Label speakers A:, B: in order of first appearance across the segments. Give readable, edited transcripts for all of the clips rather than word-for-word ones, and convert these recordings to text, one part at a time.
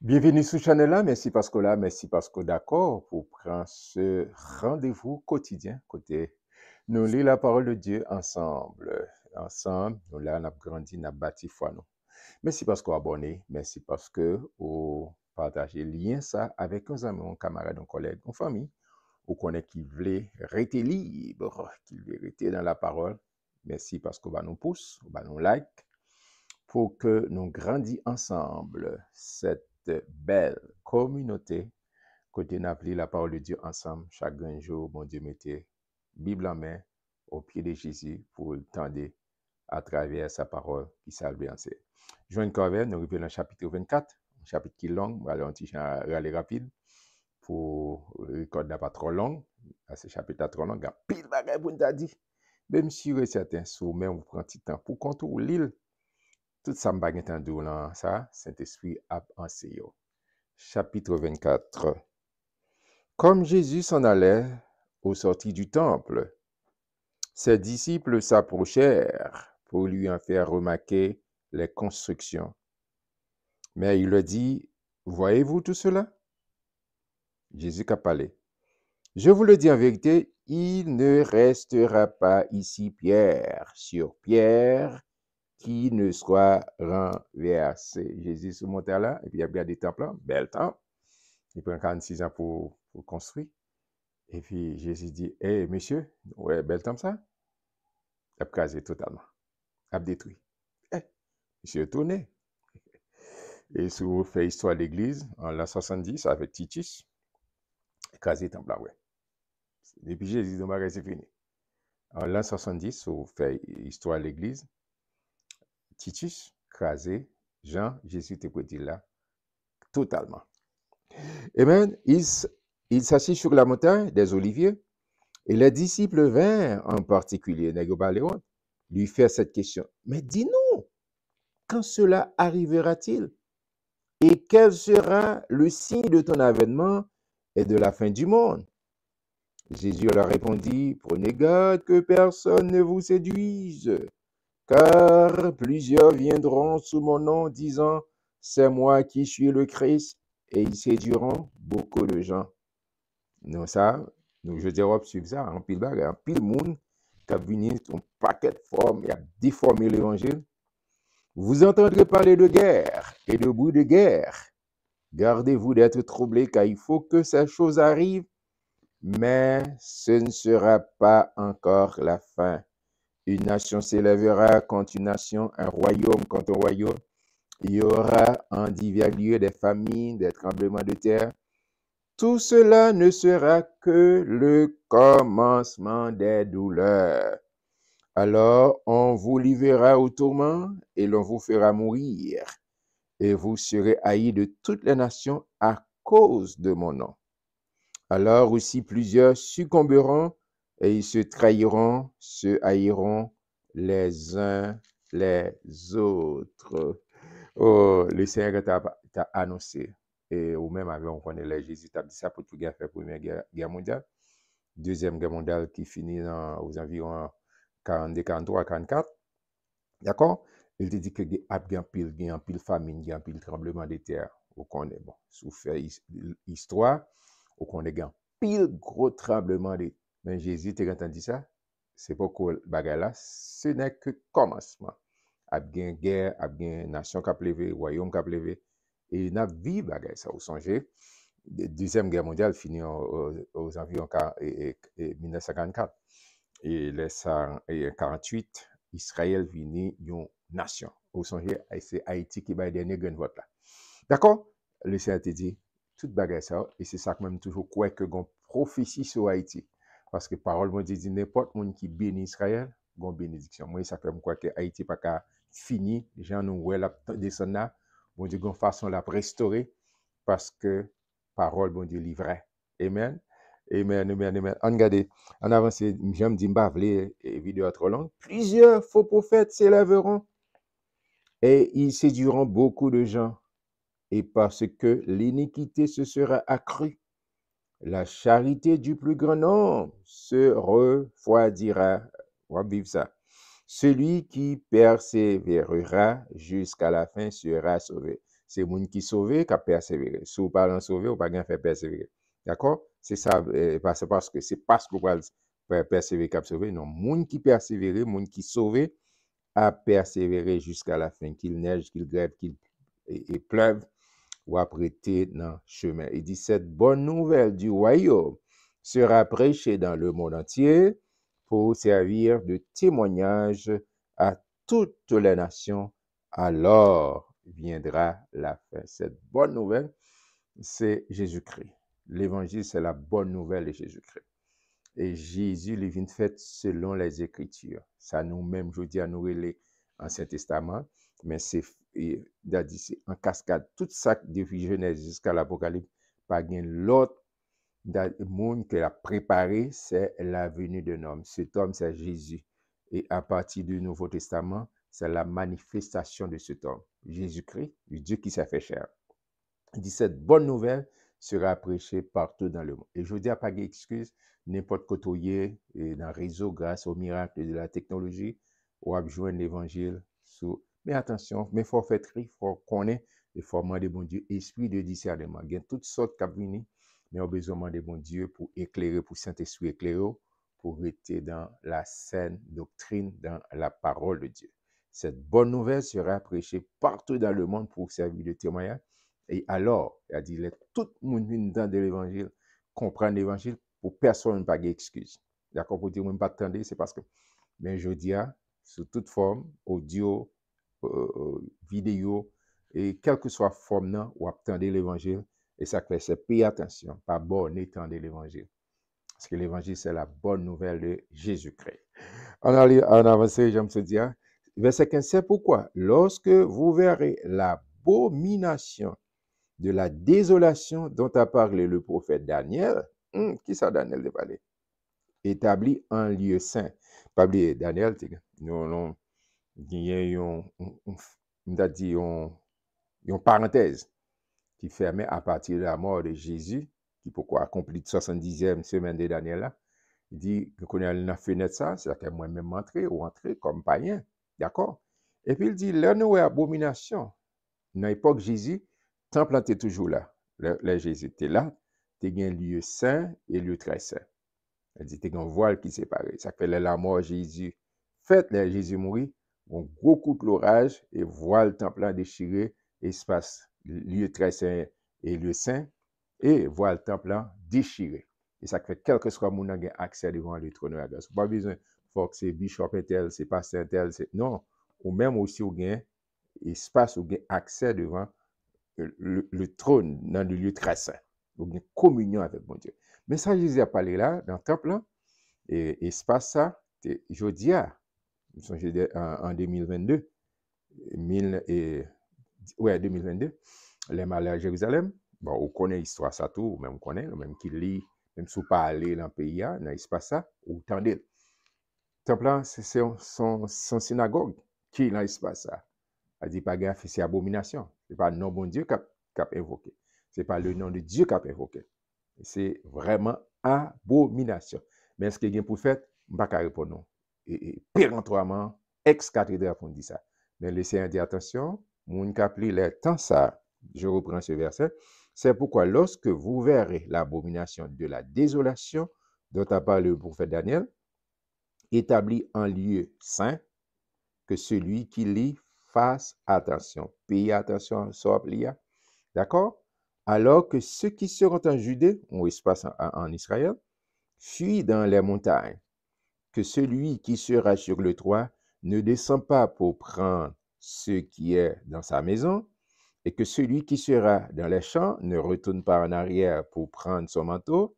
A: Bienvenue sur Channel là, merci parce que là, merci parce que d'accord pour prendre ce rendez-vous quotidien côté. Nous lisons la parole de Dieu ensemble. Ensemble, nous là, on a grandi, on a bâti foi nous. Merci parce qu'on abonné, merci parce que vous partagez lien ça avec un ami, un camarade, un collègue, une famille, ou qu'on est qui voulait rester libre, qui voulait rester dans la parole. Merci parce que va nous pousse, va nous like, pour que nous grandissions ensemble cette belle communauté, côté n'appelé la parole de Dieu ensemble, chaque jour, mon Dieu mettait Bible en main au pied de Jésus pour le tendre à travers sa parole qui salve en sait. Joël Corvette, nous arrivons dans le chapitre 24, un chapitre qui est long, on va aller rapide pour le code n'est pas trop long, ce chapitre est trop long, il y a pile de bagages pour nous dire. Même si vous êtes certain, si vous-même vous prenez du temps pour contrôler l'île, tout ça m'a entendu dans ça, Saint-Esprit a enseigné. Chapitre 24. Comme Jésus s'en allait au sortir du temple, ses disciples s'approchèrent pour lui en faire remarquer les constructions. Mais il leur dit, voyez-vous tout cela? Jésus a parlé. Je vous le dis en vérité, il ne restera pas ici pierre sur pierre qui ne soit renversé. Jésus se monte là, et puis il y a bien des temples, bel temple. Il prend 46 ans pour construire. Et puis Jésus dit, hé, monsieur, ouais, bel temple ça? Il a crasé totalement. Il a détruit. Eh, monsieur est tourné. Et si vous faites histoire de l'église, en l'an 70, avec Titus, crasé le temple là, ouais. Depuis Jésus, donc, c'est fini. En l'an 70, si vous faites histoire de l'église, Titus, crasé, Jean, Jésus était prêté là, totalement. Amen. Il s'assit sur la montagne des Oliviers et les disciples vinrent, en particulier Négobaléon, lui faire cette question. Mais dis-nous, quand cela arrivera-t-il? Et quel sera le signe de ton avènement et de la fin du monde? Jésus leur répondit, prenez garde que personne ne vous séduise, car plusieurs viendront sous mon nom disant, c'est moi qui suis le Christ, et ils séduiront beaucoup de gens. Non, ça, nous, je dirais, suivre ça, en pile bagarre, en pile monde, qui a venu un paquet de formes, il a déformé l'évangile. Vous entendrez parler de guerre et de bruit de guerre. Gardez-vous d'être troublés, car il faut que ces choses arrivent, mais ce ne sera pas encore la fin. Une nation s'élèvera contre une nation, un royaume contre un royaume. Il y aura en divers lieux des famines, des tremblements de terre. Tout cela ne sera que le commencement des douleurs. Alors on vous livrera au tourment et l'on vous fera mourir. Et vous serez haïs de toutes les nations à cause de mon nom. Alors aussi plusieurs succomberont et ils se trahiront, se haïront les uns les autres. Oh, le Seigneur t'a annoncé. Et ou même avec on connaît les Jésus, t'a dit ça pour tout faire Première guerre mondiale. Deuxième guerre mondiale qui finit aux environs 42, 43, 44. D'accord? Il te dit que il y a un pile famine, il y a un pile tremblement de terre. On connaît, bon, sous fait histoire, on connaît un pile gros tremblement de terre. Mais Jésus t'a entendu ça? C'est pourquoi bagay là, ce n'est que commencement. Il y a une guerre, il y a une nation qui a levé, un royaume qui a levé. Et il y a vie bagay ça, vous songez? Deuxième guerre mondiale finit aux environs 1944. Et les 48, Israël vini une nation. Vous songez, c'est Haïti qui va le dernier grain de vote là. D'accord? Le Seigneur te dit, toute bagaille ça, et c'est ça que même toujours quoi que gon prophétie sur Haïti. Parce que parole mon Dieu dit, n'importe monde qui bénit Israël, gon bénédiction. Moi, ça fait quoi que Haïti pas qu'à fini, les gens nous ouais la descendre là, bon Dieu gon façon la restaurer, parce que parole bon Dieu livrait. Amen. Amen, amen, amen. On regarde, en avance, j'aime dire, m'bavler, vidéo trop longue. Plusieurs faux prophètes s'élèveront et ils séduiront beaucoup de gens. Et parce que l'iniquité se sera accrue, la charité du plus grand nombre se refroidira. On va vivre ça. Celui qui persévérera jusqu'à la fin sera sauvé. c'est moun qui sauvé qui a persévéré. Si vous parlez sauvé, vous pas faire persévérer. D'accord? C'est ça, parce que c'est parce que vous parlez persévérer qui a sauvé. Non, moun qui persévéré, moun qui sauvé, a persévéré jusqu'à la fin, qu'il neige, qu'il grève, qu'il pleuve, ou apprêté dans le chemin. Il dit, cette bonne nouvelle du royaume sera prêchée dans le monde entier pour servir de témoignage à toutes les nations. Alors viendra la fin. Cette bonne nouvelle, c'est Jésus-Christ. L'évangile, c'est la bonne nouvelle de Jésus-Christ. Et Jésus, il vient fait selon les Écritures. Ça nous-mêmes, je dis à nous, l'Ancien Testament, mais c'est en cascade. Tout ça, depuis Genèse jusqu'à l'Apocalypse, pas gain l'autre monde qui a préparé, c'est la venue d'un homme. Cet homme, c'est Jésus. Et à partir du Nouveau Testament, c'est la manifestation de cet homme. Jésus-Christ, le Dieu qui s'est fait chair. Il dit, cette bonne nouvelle sera prêchée partout dans le monde. Et je dis à pas d'excuse, n'importe côté et dans le réseau, grâce au miracle de la technologie, ou à joindre l'évangile. Mais attention, mais il faut faire tri, il faut connaître, il faut demander bon Dieu, esprit de discernement. Il y a toutes sortes qui viennent, mais on a besoin de demander bon Dieu pour éclairer, pour Saint-Esprit éclairer, pour rester dans la saine doctrine, dans la parole de Dieu. Cette bonne nouvelle sera prêchée partout dans le monde pour servir de témoignage. Et alors, il a dit, tout le monde vient dans l'évangile, comprendre l'évangile, pour personne pas d'excuse. D'accord? Pour dire, même pas attendre, c'est parce que, mais je dis, sous toute forme, audio, vidéo, et quelle que soit la forme, non, ou attendre l'évangile, et ça fait, c'est payer attention, pas bon, étendre l'évangile. Parce que l'évangile, c'est la bonne nouvelle de Jésus-Christ. En avancé, j'aime se dire, verset 15, c'est pourquoi, lorsque vous verrez l'abomination de la désolation dont a parlé le prophète Daniel, qui ça Daniel de parler? Établi en lieu saint. Pas oublier, Daniel, nous avons une parenthèse qui fermait à partir de la mort de Jésus, qui pourquoi accompli de 70e semaine de Daniel là. Il dit, nous connaissons la fenêtre ça, c'est-à-dire que moi-même entrer ou entrer comme païen. D'accord? Et puis il dit, là, nous avons abomination. Dans l'époque Jésus, le temple était toujours là. Là, Jésus était là. Tu as un lieu saint et lieu très saint. Il dit, tu as un voile qui séparait. Ça fait la mort Jésus. Faites, là, Jésus mourit. Un gros coup de l'orage et voile temple déchiré, espace, lieu très saint et lieu saint, et voile temple déchiré. Et ça fait quel que soit mon accès devant le trône de la grâce. Pas besoin, faut que c'est bishop et tel, c'est pasteur tel, c'est non. Ou même aussi au gain espace où gain accès devant le trône dans le lieu très saint. Donc une communion avec mon Dieu. Mais ça Jésus a parlé là dans le temple et espace ça, je dis en 2022 2022 les malades à Jérusalem. Bon, on connaît l'histoire ça tout, même on connaît, même qui lit, même si on pas aller dans le pays, dans l'espace ça, ou tendez. Le temple, c'est son synagogue qui est dans l'espace ça. Elle dit pas gaffe, c'est abomination. C'est pas le nom bon Dieu qu'a invoqué. C'est pas le nom de Dieu qu'a invoqué. C'est vraiment abomination. Mais est-ce qu'il y a pour faire? Je ne vais pas répondre non. Et péremptoirement, ex-cathédrale pour dire ça. Mais laissez dire attention, mon capli les temps ça. Je reprends ce verset. C'est pourquoi lorsque vous verrez l'abomination de la désolation dont a parlé le prophète Daniel, établi en lieu saint, que celui qui lit fasse attention. Payez attention à ce d'accord? Alors que ceux qui seront en Judée, ou espace en Israël, fuient dans les montagnes. Que celui qui sera sur le toit ne descend pas pour prendre ce qui est dans sa maison, et que celui qui sera dans les champs ne retourne pas en arrière pour prendre son manteau.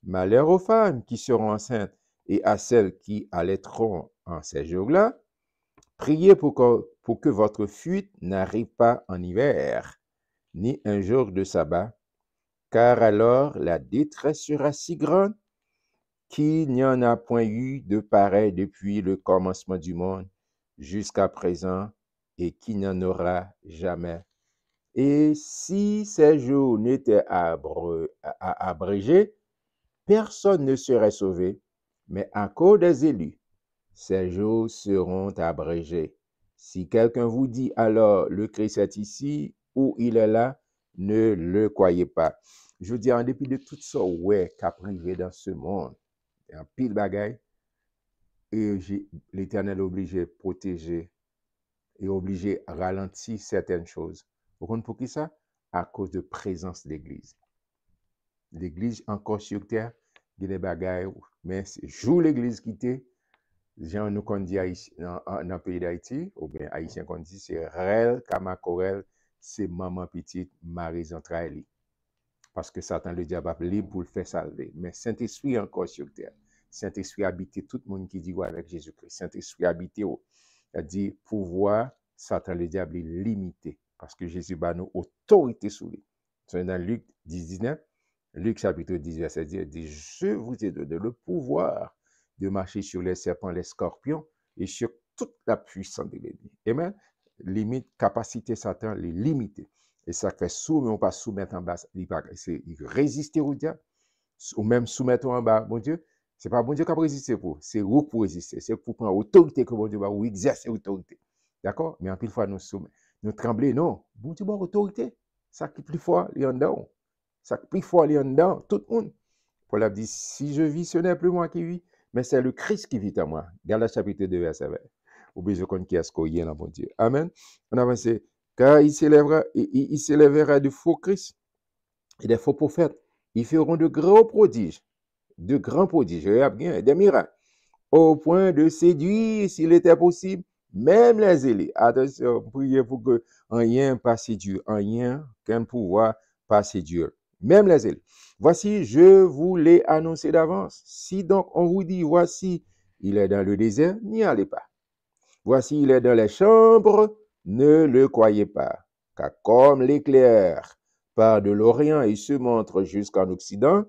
A: Malheur aux femmes qui seront enceintes et à celles qui allaiteront en ces jours-là. Priez pour que votre fuite n'arrive pas en hiver, ni un jour de sabbat, car alors la détresse sera si grande qu'il n'y en a point eu de pareil depuis le commencement du monde jusqu'à présent, et qu'il n'y en aura jamais. Et si ces jours n'étaient abrégés, personne ne serait sauvé, mais à cause des élus, ces jours seront abrégés. Si quelqu'un vous dit alors le Christ est ici où il est là, ne le croyez pas. Je veux dire, en dépit de tout ça, ouais, qu'a privé dans ce monde, en pile bagaille, et l'Éternel est obligé de protéger et obligé à ralentir certaines choses. Vous comprenez pour qui ça? À cause de présence de l'Église. L'Église encore sur terre, il y a des bagailles, mais c'est jour l'Église quittée, gens nous qu'on dit dans le pays d'Haïti, ou bien haïtien qu'on dit, c'est Rel, Kamakorel, c'est maman petite, Marie Zentraeli. Parce que Satan, le diable, a libre pour le faire salver. Mais Saint-Esprit encore sur terre. Saint-Esprit habite tout le monde qui dit ouais avec Jésus-Christ. Saint-Esprit habite, il dit pouvoir, Satan, le diable, est limité. Parce que Jésus a nous autorité sur lui. C'est dans Luc 10, 19, Luc chapitre 10, verset 10, il dit, je vous ai donné le pouvoir de marcher sur les serpents, les scorpions et sur toute la puissance de l'ennemi. Amen. Limite, capacité Satan, les limiter. Et ça fait sous, mais on pas soumettre en bas. C'est résister au diable. Ou même soumettre en bas, mon Dieu. C'est pas bon Dieu qui a résisté pour. C'est vous pour résister. C'est pour prendre autorité que bon Dieu va ou exercer autorité. D'accord? Mais en pile fois, nous soumettons. Nous tremblons, non. Bon Dieu va autorité. Ça qui est plus fort, il y en dedans. Ça qui est plus fort, il y en dedans. Tout le monde. Paul a dit, si je vis, ce n'est plus moi qui vis, mais c'est le Christ qui vit en moi. Galates chapitre 2, verset 20. Oubliez je connais qui est-ce qu'il y a dans bon Dieu. Amen. On avance. Car il s'élèvera de faux Christ et des faux prophètes. Ils feront de grands prodiges, des miracles, au point de séduire, s'il était possible, même les élus. Attention, priez pour que rien pas séduire, rien qu'un pouvoir pas séduire, même les élus. Voici, je vous l'ai annoncé d'avance. Si donc on vous dit, voici, il est dans le désert, n'y allez pas. Voici, il est dans les chambres, ne le croyez pas. Car comme l'éclair part de l'Orient et se montre jusqu'en Occident,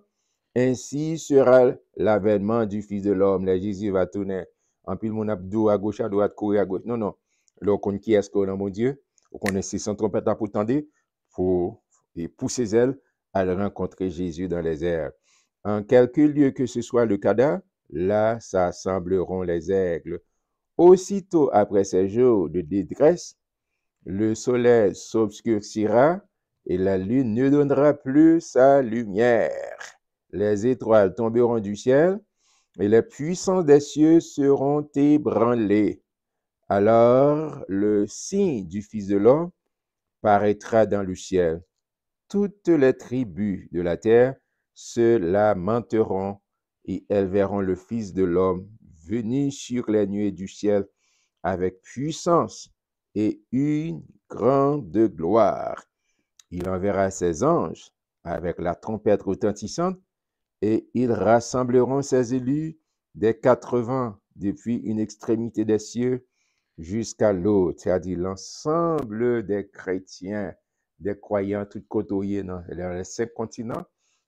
A: ainsi sera l'avènement du Fils de l'homme. Les Jésus va tourner en pile mon abdou à gauche, à droite, courir à gauche. Non, non. Là, on qui est-ce qu'on a, mon Dieu? On connaît son trompette à pour tendre, pour pousser ses ailes à rencontrer Jésus dans les airs. En quelque lieu que ce soit le cadavre, là s'assembleront les aigles. Aussitôt après ces jours de détresse, le soleil s'obscurcira et la lune ne donnera plus sa lumière. Les étoiles tomberont du ciel et les puissances des cieux seront ébranlées. Alors le signe du Fils de l'homme paraîtra dans le ciel. Toutes les tribus de la terre se lamenteront et elles verront le Fils de l'homme venir sur les nuées du ciel avec puissance et une grande gloire. Il enverra ses anges avec la trompette retentissante et ils rassembleront ses élus des 4 vents depuis une extrémité des cieux jusqu'à l'autre, c'est-à-dire l'ensemble des chrétiens, des croyants, tout côtoyés dans les 5 continents.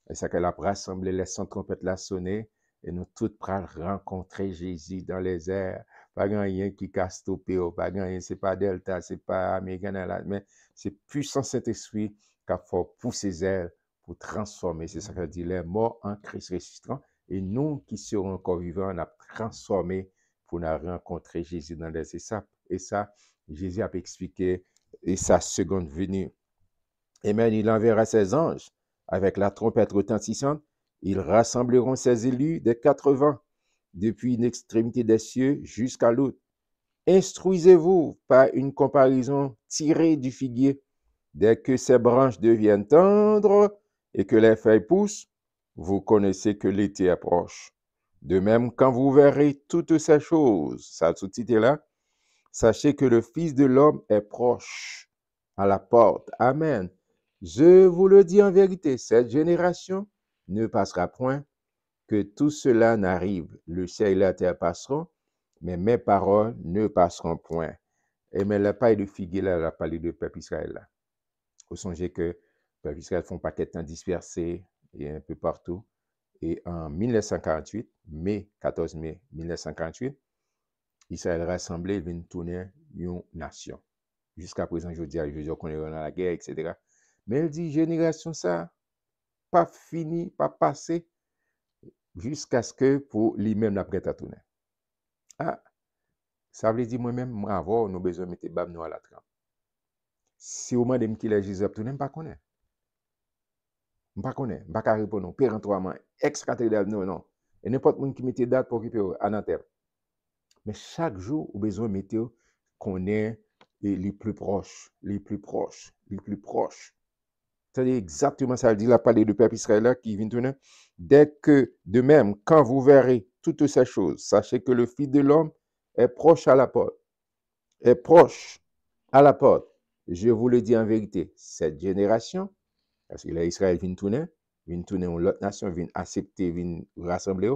A: Et ça qu'elle a rassemblé les 100 trompettes la sonner et nous tous prêts rencontrer Jésus dans les airs. Pas rien qui a stoppé, pas rien, c'est pas Delta, c'est pas Américain, mais c'est puissant Saint-Esprit qui a fait pousser ses ailes pour transformer. C'est ça qu'elle dit, les morts en Christ ressuscitant. Et nous qui serons encore vivants, on a transformé pour nous rencontrer Jésus dans les airs. Et ça, Jésus a expliqué et sa seconde venue. Et même il enverra ses anges avec la trompette retentissante. Ils rassembleront ses élus des 4 vents, depuis une extrémité des cieux jusqu'à l'autre. Instruisez-vous par une comparaison tirée du figuier. Dès que ses branches deviennent tendres et que les feuilles poussent, vous connaissez que l'été approche. De même, quand vous verrez toutes ces choses, ça sous-titre là, sachez que le Fils de l'homme est proche, à la porte. Amen. Je vous le dis en vérité, cette génération ne passera point que tout cela n'arrive. Le ciel et la terre passeront, mais mes paroles ne passeront point. Et mais la paille de figuier, là, elle a parlé de peuple Israël. Là. Vous songez que le peuple Israël font paquet de temps dispersés et un peu partout. Et en 1948, 14 mai 1948, Israël rassemblé, vient tourner une nation. Jusqu'à présent, je dis qu'on est dans la guerre, etc. Mais elle dit, génération ça, pas fini, pas passé, jusqu'à ce que pour lui-même la prête à tourner. Ah, ça veut dire moi-même, moi avant, nous besoin de mettre bab nous à la trempe. Si vous demandez qui est Jésus, vous n'aime pas connaître. Je ne connais pas, je ne répondre péremptoirement, ex-cathédrale, non, non. Et n'importe qui qui mette date pour occuper à Nanterre. Mais chaque jour, vous besoin de mettre qu'on est les plus proches, les plus proches, les plus proches. C'est exactement ça, il dit la parole du peuple Israël qui vient tourner. Dès que, de même, quand vous verrez toutes ces choses, sachez que le Fils de l'homme est proche à la porte. Est proche à la porte. Je vous le dis en vérité, cette génération, parce que là, Israël vient tourner l'autre nation, vient accepter, vient rassembler,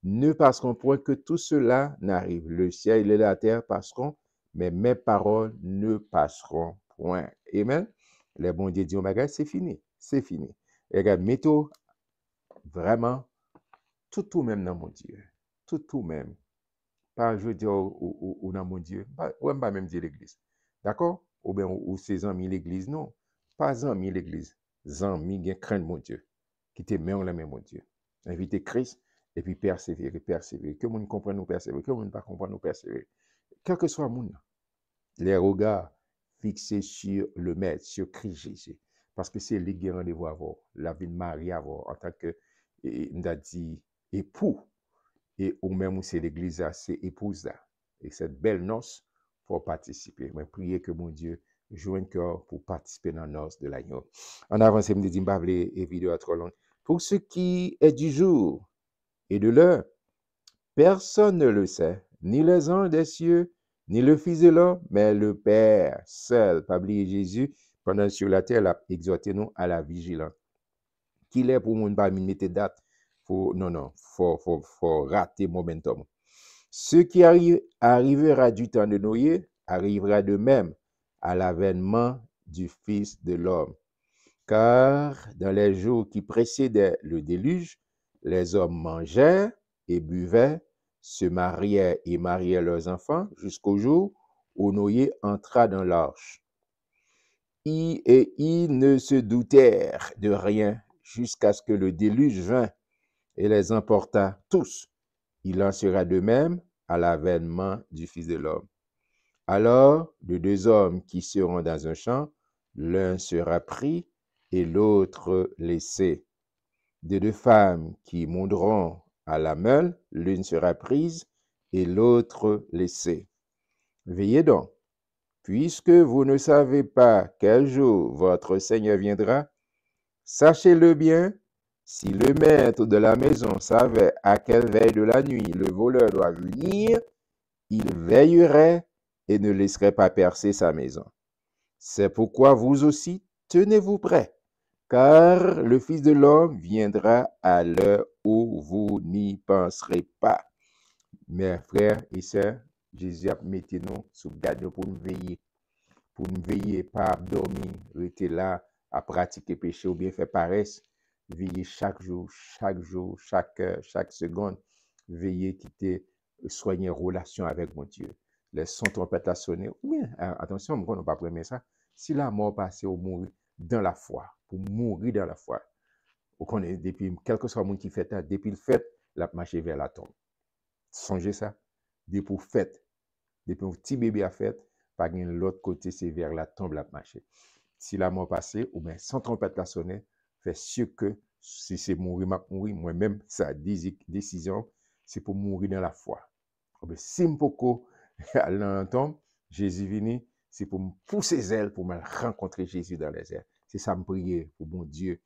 A: ne passeront point que tout cela n'arrive. Le ciel et la terre passeront, mais mes paroles ne passeront point. Amen. Les bons dieux disent, bagage, c'est fini. C'est fini. Et regarde, mettez vraiment tout même dans mon Dieu. Tout même. Pas je dis ou dans mon Dieu. Ou pas même dire l'église. D'accord? Ou bien, ou ses amis l'église. Non. Pas amis l'église. Amis qui craignent mon Dieu. Qui te met en la main, mon Dieu. Invitez Christ et puis persévérer. Que monde comprenne nous persévérer. Que monde pas comprendre nous persévérer. Quel que soit le monde. Les regards fixés sur le Maître, sur Christ Jésus. Parce que c'est lui qui a rendez-vous à avoir. La vie de Marie à avoir en tant que, on a dit, époux. Et ou même c'est l'église, c'est épouse là. Et cette belle noce, il faut participer. Mais priez que mon Dieu joue un cœur pour participer dans la noce de l'agneau. En avance, je me dis, et vidéo à trop longue. Pour ce qui est du jour et de l'heure, personne ne le sait, ni les anges des cieux, ni le Fils de l'homme, mais le Père seul. Pas oublier Jésus, pendant sur la terre, il a exhorté nous à la vigilance. Qu'il est pour nous pas mettre date. Non, faut rater momentum. Ce qui arrivera du temps de Noé arrivera de même à l'avènement du Fils de l'homme. Car dans les jours qui précédaient le déluge, les hommes mangeaient et buvaient, se mariaient et mariaient leurs enfants jusqu'au jour où Noé entra dans l'arche. Et ils ne se doutèrent de rien jusqu'à ce que le déluge vint et les emporta tous. Il en sera de même à l'avènement du Fils de l'homme. Alors, de deux hommes qui seront dans un champ, l'un sera pris et l'autre laissé. De deux femmes qui monteront à la meule, l'une sera prise et l'autre laissée. Veillez donc, puisque vous ne savez pas quel jour votre Seigneur viendra. Sachez-le bien, si le maître de la maison savait à quelle veille de la nuit le voleur doit venir, il veillerait et ne laisserait pas percer sa maison. C'est pourquoi vous aussi, tenez-vous prêts, car le Fils de l'homme viendra à l'heure où vous n'y penserez pas. Mes frères et sœurs, Jésus a mis nous sous garde pour nous veiller, pas dormir, rester là à pratiquer péché ou bien faire paresse. Veiller chaque jour, chaque heure, chaque seconde. Veiller, quitter, soigner relation avec mon Dieu. Les sons trompettes à sonner. Ou bien, attention, on ne va pas prendre ça. Si la mort passe au mourir dans la foi, pour mourir dans la foi, vous connaissez, depuis, quel que soit le monde qui fait ça, depuis le fait, la marcher vers la tombe. Songez ça. Depuis le fait, depuis un petit bébé a fait, pas de l'autre côté, c'est vers la tombe la marcher. Si la mort passe, ou bien sans trompette la sonner, fait sûr que si c'est mourir, moi-même, sa décision, c'est pour mourir dans la foi. Si je peux aller dans la tombe, Jésus venu, c'est pour me pousser ses ailes, pour me rencontrer Jésus dans les airs. C'est ça me prier pour mon Dieu,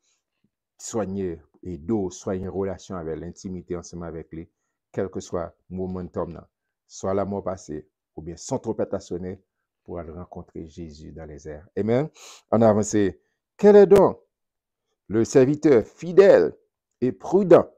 A: soigner et soigner une relation avec l'intimité ensemble avec lui, quel que soit le momentum, soit la mort passée, ou bien sans trompette à sonner, pour aller rencontrer Jésus dans les airs. Amen. On a avancé. Quel est donc le serviteur fidèle et prudent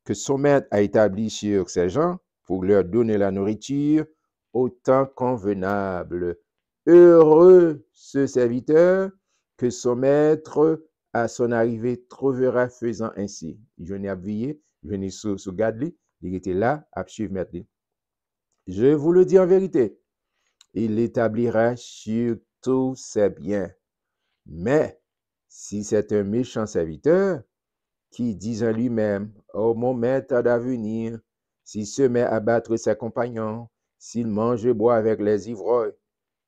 A: que son maître a établi sur ses gens pour leur donner la nourriture au temps convenable? Heureux ce serviteur que son maître à son arrivée trouvera faisant ainsi. Je n'ai appuyé, je n'ai sous garde, il était là à suivre maître. Je vous le dis en vérité, il l'établira sur tous ses biens. Mais si c'est un méchant serviteur qui dit en lui-même, oh mon maître d'avenir, s'il se met à battre ses compagnons, s'il mange et boit avec les ivrognes,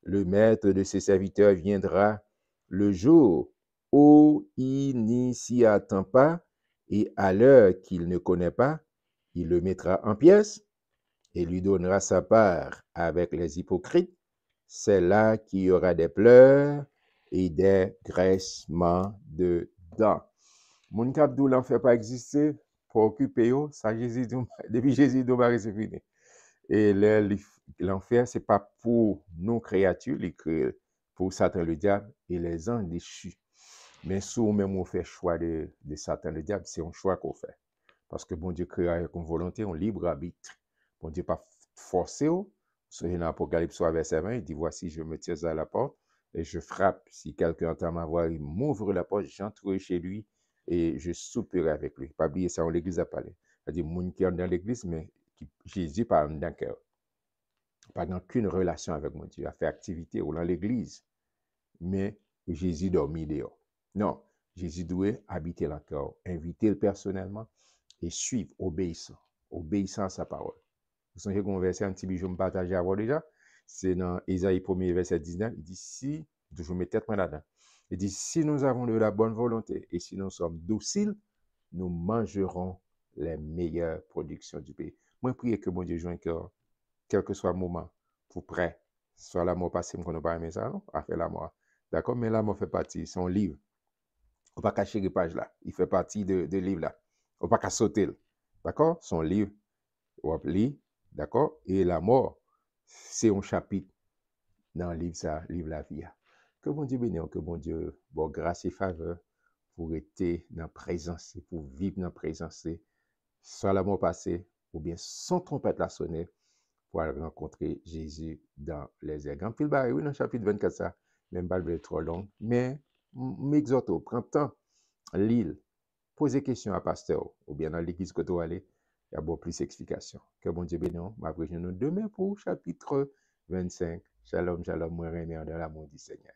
A: le maître de ses serviteurs viendra le jour où il n'y s'y attend pas et à l'heure qu'il ne connaît pas, il le mettra en pièces et lui donnera sa part avec les hypocrites. C'est là qu'il y aura des pleurs et des graissements de dents. Moun kap dou l'enfer pas exister pour occuper yo, ça Jésus depuis Jésus dou c'est fini. Et l'enfer c'est pas pour nos créatures, pour Satan le diable et les anges déchus. Mais si on même on fait choix de Satan le diable, c'est un choix qu'on fait. Parce que bon Dieu crée avec une volonté, un libre arbitre. Bon Dieu pas forcé. Dans l'Apocalypse verset 20, il dit, voici, je me tiens à la porte et je frappe. Si quelqu'un entend ma voix, il m'ouvre la porte, j'entrerai chez lui et je souperai avec lui. Pas oublier ça, l'église a parlé. C'est-à-dire, moun qui est dans l'église, mais Jésus parle dans le cœur. Pas dans qu'une relation avec mon Dieu, a fait activité ou dans l'église. Mais Jésus dormit dehors. Non, Jésus doit habiter dans le cœur, inviter personnellement et suivre, obéissant à sa parole. Vous savez qu'on verset un petit bijou me partager avant déjà, c'est dans Ésaïe 1er verset 19, il dit si, je mets tête là-dedans, il dit si nous avons de la bonne volonté et si nous sommes dociles, nous mangerons les meilleures productions du pays. Moi, prie que mon Dieu joue un cœur, quel que soit le moment, pour prêt, soit la mort passée, qu'on n'a pas aimé ça, non? A fait la mort. D'accord? Mais la mort fait partie, son livre. On ne peut pas cacher les pages là. Il fait partie de livre là. On ne peut pas sauter. D'accord? Son livre, on va lire. D'accord? Et la mort, c'est un chapitre dans le livre, ça, livre la vie. Que bon Dieu bénisse, que bon Dieu, bon grâce et faveur pour être dans la présence, pour vivre dans la présence, soit la mort passée, ou bien sans trompette la sonner, pour aller rencontrer Jésus dans les airs. Quand il va, oui, dans le chapitre 24, ça, même pas le trop long, mais m'exhorte, prends le temps, lis, pose des questions à pasteur, ou bien dans l'église que tu vas aller, il y a beaucoup plus d'explications. Que bon Dieu bénisse, m'après nous demain pour chapitre 25. Shalom, shalom, moi, René, dans l'amour du Seigneur.